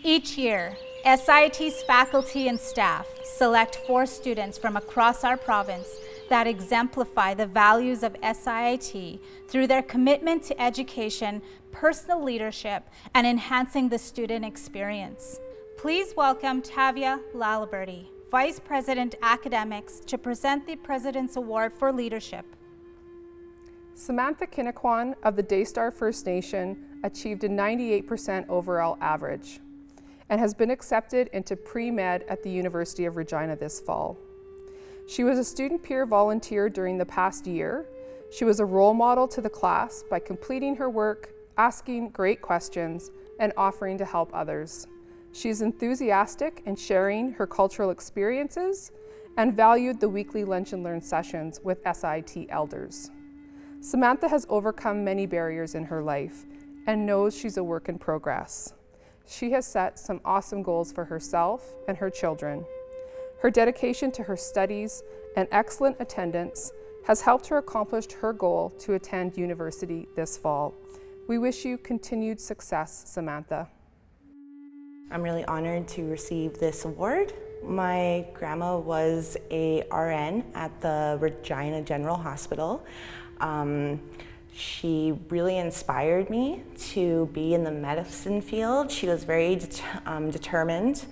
Each year, SIIT's faculty and staff select 4 students from across our province that exemplify the values of SIIT through their commitment to education, personal leadership, and enhancing the student experience. Please welcome Tavia Laliberty, Vice President Academics, to present the President's Award for Leadership. Samantha Kinniquan of the Daystar First Nation achieved a 98% overall average and has been accepted into pre-med at the University of Regina this fall. She was a student peer volunteer during the past year. She was a role model to the class by completing her work, asking great questions, and offering to help others. She is enthusiastic in sharing her cultural experiences and valued the weekly Lunch and Learn sessions with SIIT elders. Samantha has overcome many barriers in her life and knows she's a work in progress. She has set some awesome goals for herself and her children. Her dedication to her studies and excellent attendance has helped her accomplish her goal to attend university this fall. We wish you continued success, Samantha. I'm really honored to receive this award. My grandma was a RN at the Regina General Hospital. She really inspired me to be in the medicine field. She was very determined.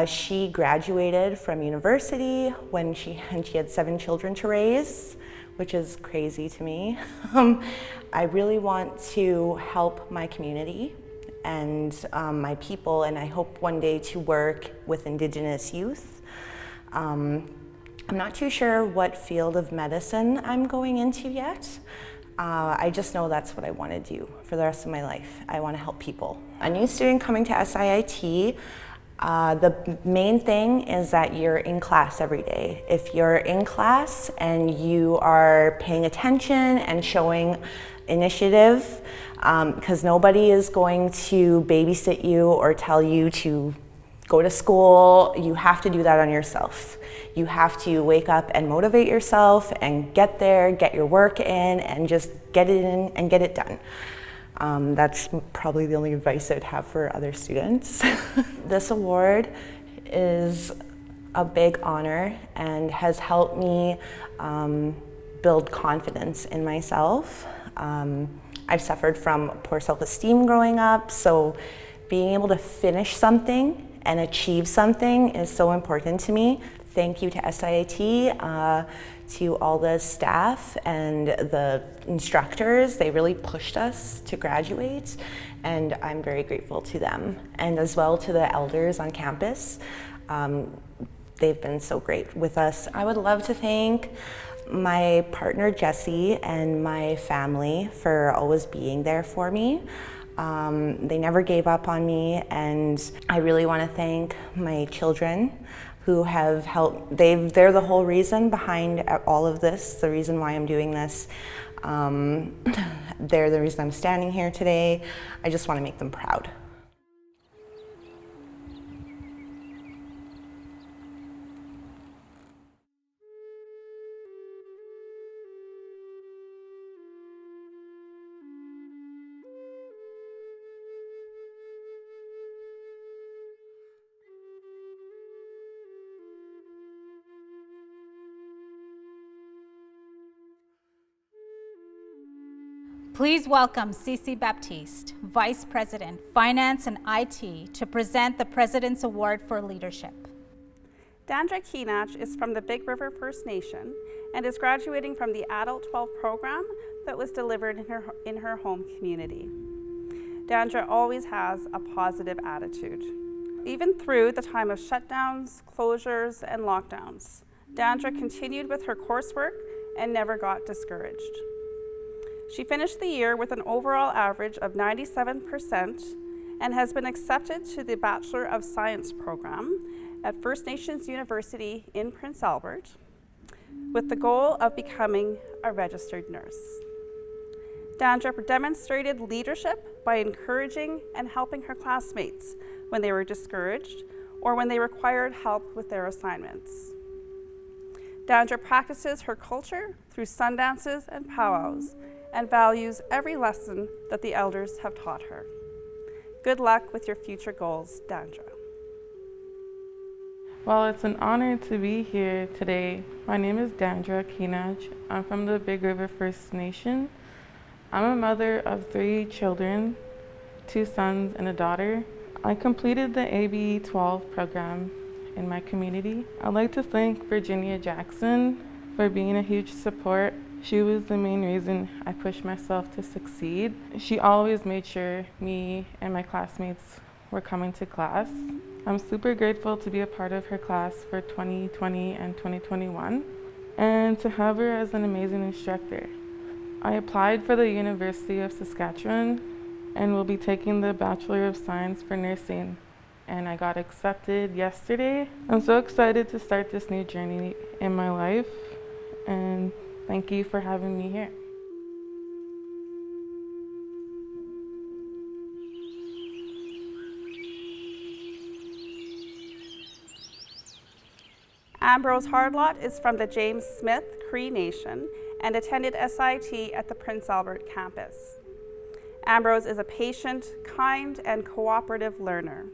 She graduated from university when she had 7 children to raise, which is crazy to me. I really want to help my community and my people, and I hope one day to work with Indigenous youth. I'm not too sure what field of medicine I'm going into yet. I just know that's what I want to do for the rest of my life. I want to help people. A new student coming to SIIT, the main thing is that you're in class every day. If you're in class and you are paying attention and showing initiative, because nobody is going to babysit you or tell you to go to school, you have to do that on yourself. You have to wake up and motivate yourself and get there, get your work in, and just get it in and get it done. That's probably the only advice I'd have for other students. This award is a big honor and has helped me build confidence in myself. I've suffered from poor self-esteem growing up, so being able to finish something and achieve something is so important to me. Thank you to SIIT, to all the staff and the instructors. They really pushed us to graduate, and I'm very grateful to them. And as well to the elders on campus. They've been so great with us. I would love to thank my partner Jessie and my family for always being there for me. They never gave up on me, and I really want to thank my children who have helped. They're the whole reason behind all of this, the reason why I'm doing this. They're the reason I'm standing here today. I just want to make them proud. Please welcome Cece Baptiste, Vice President, Finance and IT, to present the President's Award for Leadership. Dandra Kanaj is from the Big River First Nation and is graduating from the Adult 12 program that was delivered in her home community. Dandra always has a positive attitude. Even through the time of shutdowns, closures, and lockdowns, Dandra continued with her coursework and never got discouraged. She finished the year with an overall average of 97% and has been accepted to the Bachelor of Science program at First Nations University in Prince Albert with the goal of becoming a registered nurse. Dandra demonstrated leadership by encouraging and helping her classmates when they were discouraged or when they required help with their assignments. Dandra practices her culture through sundances and powwows and values every lesson that the elders have taught her. Good luck with your future goals, Dandra. Well, it's an honor to be here today. My name is Dandra Kanaj. I'm from the Big River First Nation. I'm a mother of 3 children, 2 sons and a daughter. I completed the ABE 12 program in my community. I'd like to thank Virginia Jackson for being a huge support. She was the main reason I pushed myself to succeed. She always made sure me and my classmates were coming to class. I'm super grateful to be a part of her class for 2020 and 2021 and to have her as an amazing instructor. I applied for the University of Saskatchewan and will be taking the Bachelor of Science for Nursing, and I got accepted yesterday. I'm so excited to start this new journey in my life, and thank you for having me here. Ambrose Hardlotte is from the James Smith Cree Nation and attended SIIT at the Prince Albert campus. Ambrose is a patient, kind, and cooperative learner.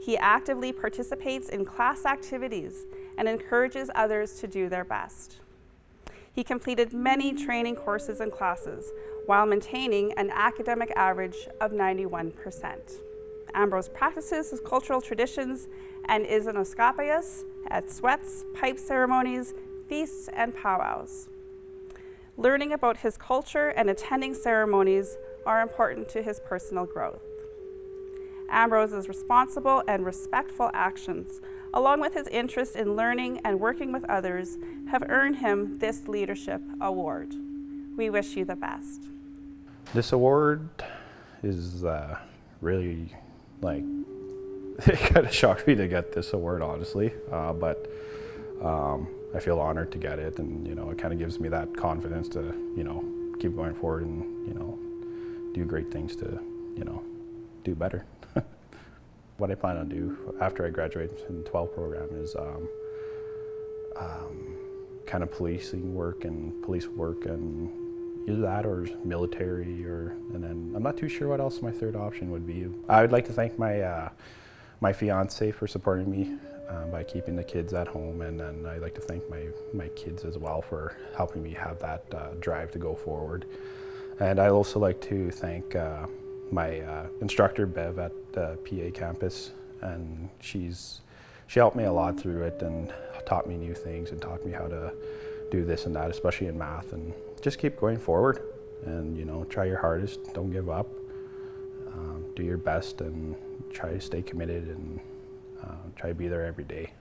He actively participates in class activities and encourages others to do their best. He completed many training courses and classes while maintaining an academic average of 91%. Ambrose practices his cultural traditions and is an Oskapias at sweats, pipe ceremonies, feasts, and powwows. Learning about his culture and attending ceremonies are important to his personal growth. Ambrose's responsible and respectful actions, along with his interest in learning and working with others, have earned him this leadership award. We wish you the best. This award is really, it kind of shocked me to get this award, honestly, but I feel honored to get it, and it kind of gives me that confidence to keep going forward and do great things to do better. What I plan on do after I graduate in the 12 program is kind of policing work and police work, and either that or military, and then I'm not too sure what else my third option would be. I would like to thank my fiance for supporting me by keeping the kids at home, and then I'd like to thank my kids as well for helping me have that drive to go forward. And I'd also like to thank my instructor Bev at the PA campus, and she helped me a lot through it and taught me new things and taught me how to do this and that, especially in math, and just keep going forward and try your hardest, don't give up, do your best, and try to stay committed and try to be there every day.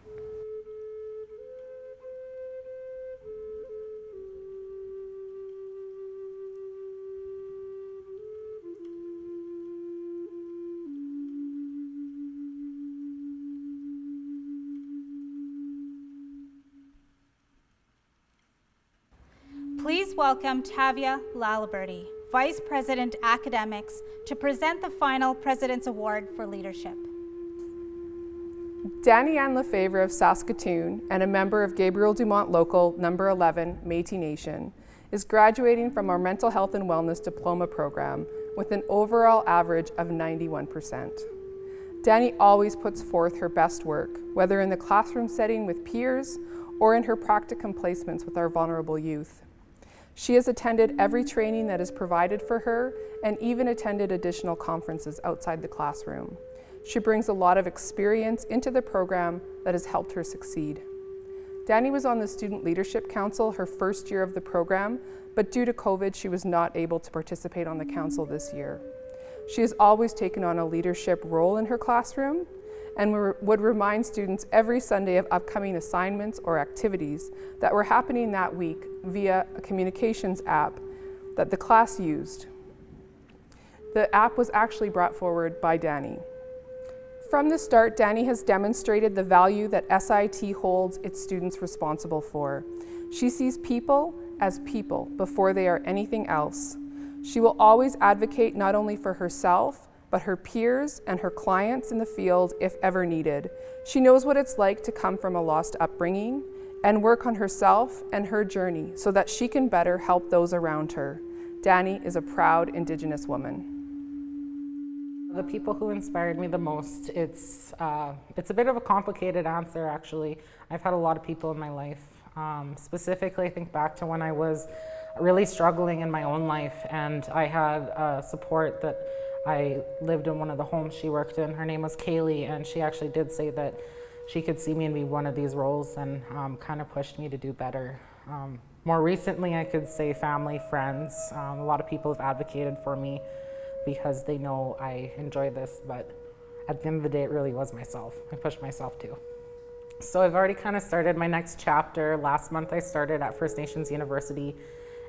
Please welcome Tavia Laliberty, Vice President Academics, to present the final President's Award for Leadership. Danny-Ann Lefevre of Saskatoon and a member of Gabriel Dumont Local Number 11 Métis Nation is graduating from our Mental Health and Wellness Diploma program with an overall average of 91%. Danny always puts forth her best work, whether in the classroom setting with peers or in her practicum placements with our vulnerable youth. She has attended every training that is provided for her and even attended additional conferences outside the classroom. She brings a lot of experience into the program that has helped her succeed. Danny was on the Student Leadership Council her first year of the program, but due to COVID, she was not able to participate on the council this year. She has always taken on a leadership role in her classroom and would remind students every Sunday of upcoming assignments or activities that were happening that week via a communications app that the class used. The app was actually brought forward by Danny. From the start, Danny has demonstrated the value that SIIT holds its students responsible for. She sees people as people before they are anything else. She will always advocate not only for herself, but her peers and her clients in the field if ever needed. She knows what it's like to come from a lost upbringing and work on herself and her journey so that she can better help those around her. Danny is a proud Indigenous woman. The people who inspired me the most, it's a bit of a complicated answer actually. I've had a lot of people in my life. Specifically, I think back to when I was really struggling in my own life, and I had support that I lived in one of the homes she worked in. Her name was Kaylee, and she actually did say that she could see me in one of these roles and kind of pushed me to do better. More recently, I could say family, friends. A lot of people have advocated for me because they know I enjoy this, but at the end of the day, it really was myself. I pushed myself too. So I've already kind of started my next chapter. Last month I started at First Nations University,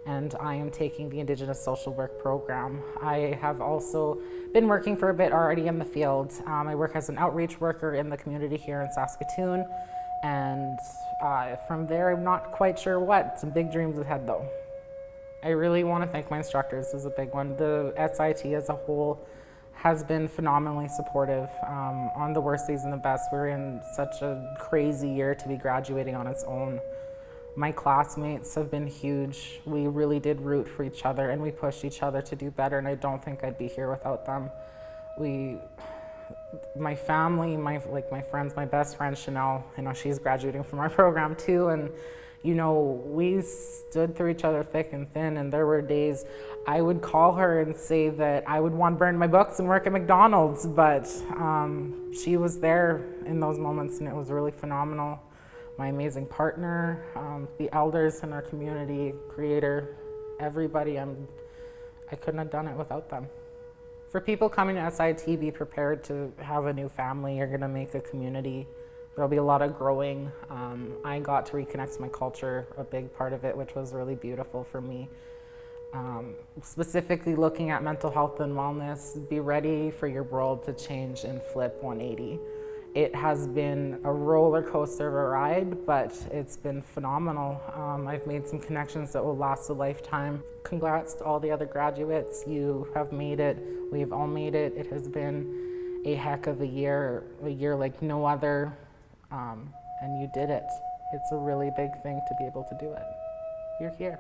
and I am taking the Indigenous Social Work program. I have also been working for a bit already in the field. I work as an outreach worker in the community here in Saskatoon, and from there I'm not quite sure what. Some big dreams ahead though. I really want to thank my instructors. This is a big one. The SIIT as a whole has been phenomenally supportive on the worst days and the best. We're in such a crazy year to be graduating on its own. My classmates have been huge. We really did root for each other and we pushed each other to do better, and I don't think I'd be here without them. My family, my friends, my best friend Chanel, she's graduating from our program too, and we stood through each other thick and thin, and there were days I would call her and say that I would want to burn my books and work at McDonald's, but she was there in those moments, and it was really phenomenal. My amazing partner, the elders in our community, Creator, everybody, I couldn't have done it without them. For people coming to SIIT, be prepared to have a new family. You're gonna make a community. There'll be a lot of growing. I got to reconnect to my culture, a big part of it, which was really beautiful for me. Specifically looking at mental health and wellness, be ready for your world to change and flip 180. It has been a roller coaster of a ride, but it's been phenomenal. I've made some connections that will last a lifetime. Congrats to all the other graduates. You have made it. We've all made it. It has been a heck of a year like no other, and you did it. It's a really big thing to be able to do it. You're here.